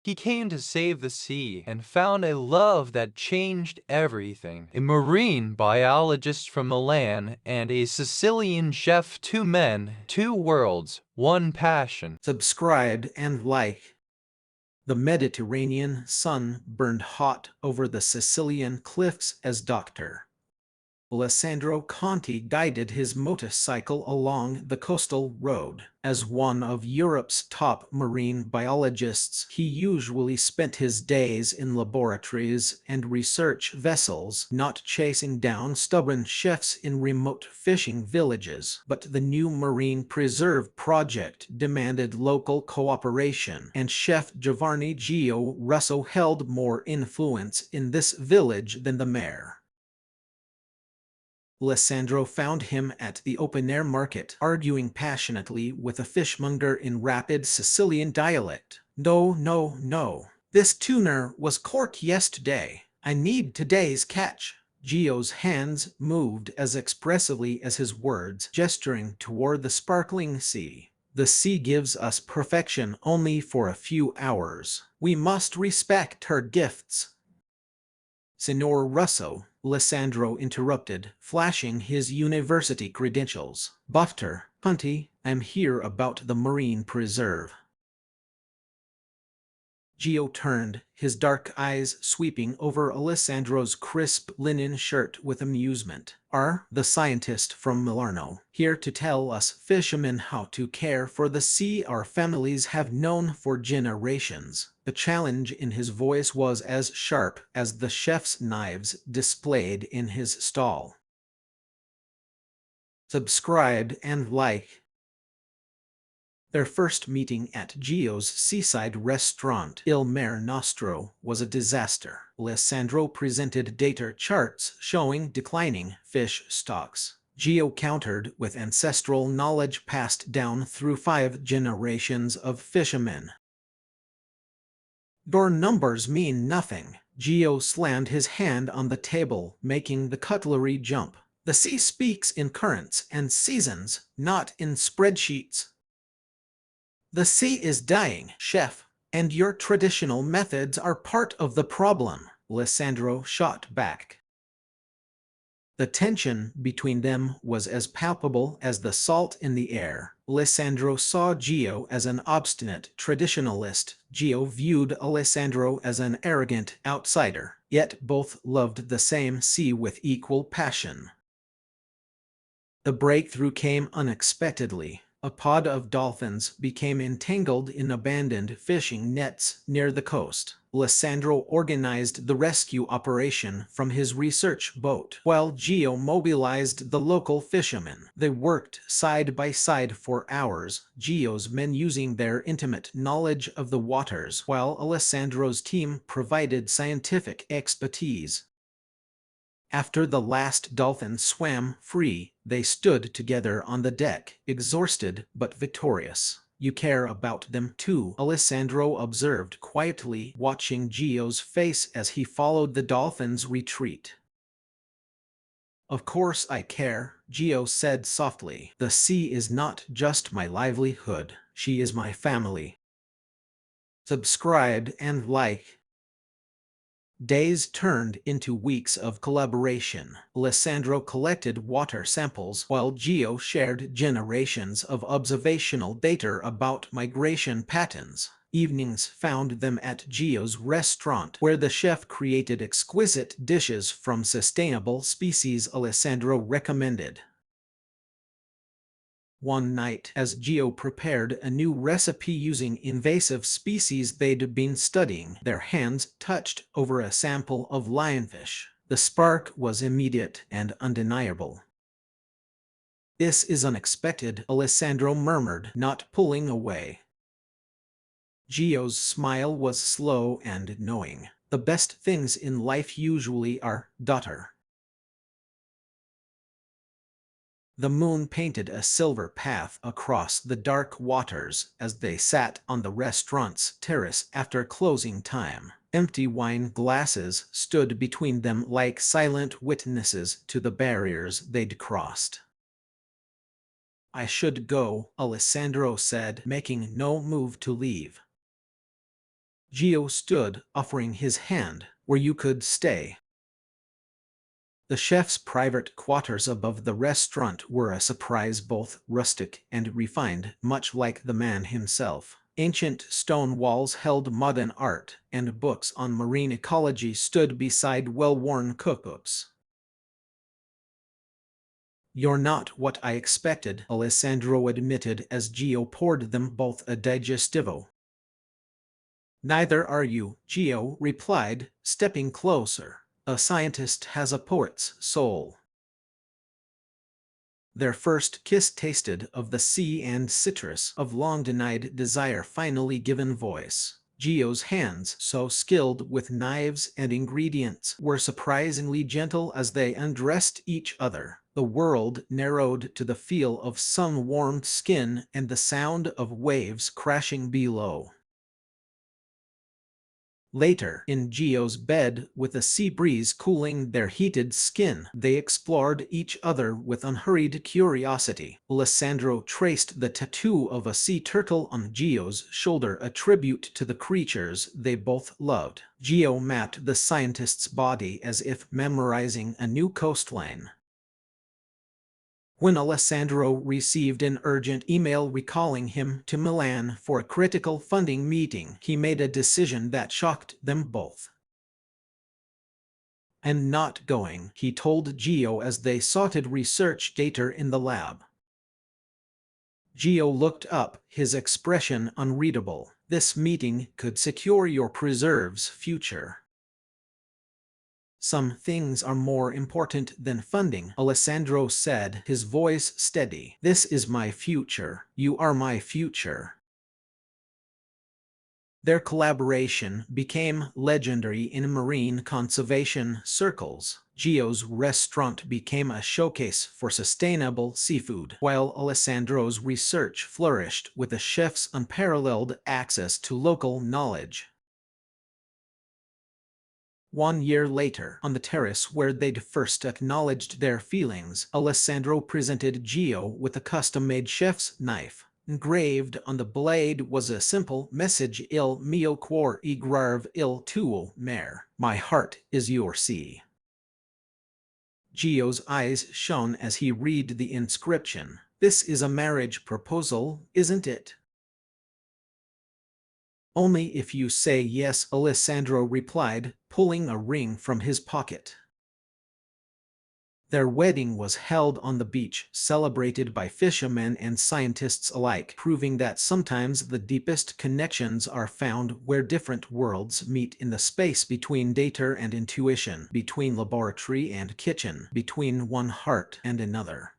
He came to save the sea and found a love that changed everything. A marine biologist from Milan and a Sicilian chef, two men, two worlds, one passion. Subscribe and like. The Mediterranean sun burned hot over the Sicilian cliffs as Dr. Alessandro Conti guided his motorcycle along the coastal road. As one of Europe's top marine biologists, he usually spent his days in laboratories and research vessels, not chasing down stubborn chefs in remote fishing villages. But the new marine preserve project demanded local cooperation, and Chef Giovanni Russo held more influence in this village than the mayor. Alessandro found him at the open-air market, arguing passionately with a fishmonger in rapid Sicilian dialect. No, no, no. This tuna was caught yesterday. I need today's catch. Gio's hands moved as expressively as his words, gesturing toward the sparkling sea. The sea gives us perfection only for a few hours. We must respect her gifts. Signor Russo, Alessandro interrupted, flashing his university credentials. Dr. Conti, I'm here about the marine preserve. Gio turned, his dark eyes sweeping over Alessandro's crisp linen shirt with amusement. Are the scientist from Milano here to tell us fishermen how to care for the sea our families have known for generations? The challenge in his voice was as sharp as the chef's knives displayed in his stall. Subscribe and like. Their first meeting at Gio's seaside restaurant, Il Mare Nostro, was a disaster. Alessandro presented data charts showing declining fish stocks. Gio countered with ancestral knowledge passed down through 5 generations of fishermen. Your numbers mean nothing. Gio slammed his hand on the table, making the cutlery jump. The sea speaks in currents and seasons, not in spreadsheets. The sea is dying, chef, and your traditional methods are part of the problem, Alessandro shot back. The tension between them was as palpable as the salt in the air. Alessandro saw Gio as an obstinate traditionalist. Gio viewed Alessandro as an arrogant outsider, yet both loved the same sea with equal passion. The breakthrough came unexpectedly. A pod of dolphins became entangled in abandoned fishing nets near the coast. Alessandro organized the rescue operation from his research boat, while Gio mobilized the local fishermen. They worked side by side for hours, Gio's men using their intimate knowledge of the waters, while Alessandro's team provided scientific expertise. After the last dolphin swam free, they stood together on the deck, exhausted but victorious. You care about them too, Alessandro observed quietly, watching Gio's face as he followed the dolphin's retreat. Of course I care, Gio said softly. The sea is not just my livelihood, she is my family. Subscribe and like. Days turned into weeks of collaboration. Alessandro collected water samples while Gio shared generations of observational data about migration patterns. Evenings found them at Gio's restaurant, where the chef created exquisite dishes from sustainable species Alessandro recommended. One night, as Gio prepared a new recipe using invasive species they'd been studying, their hands touched over a sample of lionfish. The spark was immediate and undeniable. This is unexpected, Alessandro murmured, not pulling away. Gio's smile was slow and knowing. The best things in life usually are, daughter. The moon painted a silver path across the dark waters as they sat on the restaurant's terrace after closing time. Empty wine glasses stood between them like silent witnesses to the barriers they'd crossed. I should go, Alessandro said, making no move to leave. Gio stood, offering his hand, where you could stay. The chef's private quarters above the restaurant were a surprise, both rustic and refined, much like the man himself. Ancient stone walls held modern art, and books on marine ecology stood beside well-worn cookbooks. "You're not what I expected," Alessandro admitted as Gio poured them both a digestivo. "Neither are you," Gio replied, stepping closer. "A scientist has a poet's soul." Their first kiss tasted of the sea and citrus of long-denied desire finally given voice. Gio's hands, so skilled with knives and ingredients, were surprisingly gentle as they undressed each other. The world narrowed to the feel of sun-warmed skin and the sound of waves crashing below. Later, in Gio's bed, with a sea breeze cooling their heated skin, they explored each other with unhurried curiosity. Alessandro traced the tattoo of a sea turtle on Gio's shoulder, a tribute to the creatures they both loved. Gio mapped the scientist's body as if memorizing a new coastline. When Alessandro received an urgent email recalling him to Milan for a critical funding meeting, he made a decision that shocked them both. "I'm not going," he told Gio as they sorted research data in the lab. Gio looked up, his expression unreadable. "This meeting could secure your preserve's future." "Some things are more important than funding," Alessandro said, his voice steady. "This is my future. You are my future." Their collaboration became legendary in marine conservation circles. Gio's restaurant became a showcase for sustainable seafood, while Alessandro's research flourished with the chef's unparalleled access to local knowledge. 1 year later, on the terrace where they'd first acknowledged their feelings, Alessandro presented Gio with a custom-made chef's knife. Engraved on the blade was a simple message: "Il mio cuore è grave il tuo mare." "My heart is your sea." Gio's eyes shone as he read the inscription. "This is a marriage proposal, isn't it?" "Only if you say yes," Alessandro replied, pulling a ring from his pocket. Their wedding was held on the beach, celebrated by fishermen and scientists alike, proving that sometimes the deepest connections are found where different worlds meet, in the space between data and intuition, between laboratory and kitchen, between one heart and another.